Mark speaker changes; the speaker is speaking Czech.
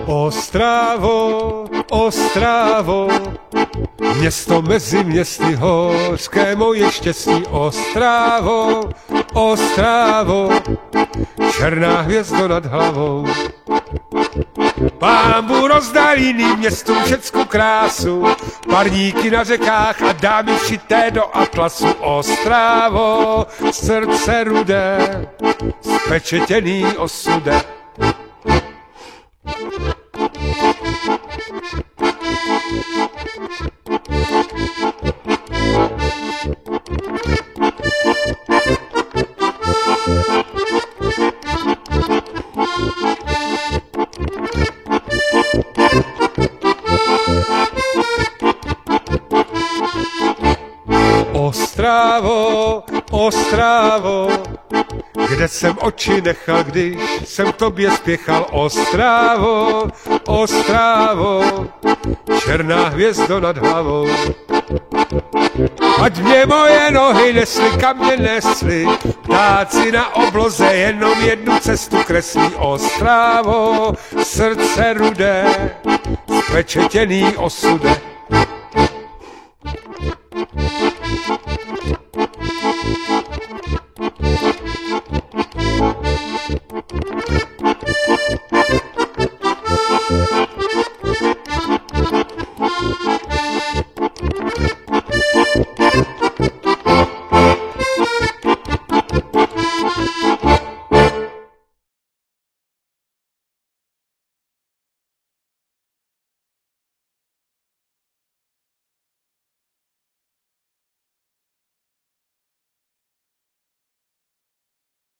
Speaker 1: Ostravo, Ostravo, město mezi městy, hořké moje štěstí. Ostravo, Ostravo, černá hvězdo nad hlavou. Pánbu rozdal jiným městům všecku krásu, parníky na řekách a dámy všité do atlasu. Ostravo, srdce rudé, spečetěný osude. Ostravo, Ostravo, kde jsem oči nechal, když jsem k tobě spěchal. Ostravo, Ostravo, černá hvězdo nad hlavou. Ať mě moje nohy nesly, kam mě nesly, ptáci na obloze jenom jednu cestu kreslí. Ostravo, srdce rudé, spečetěný osude.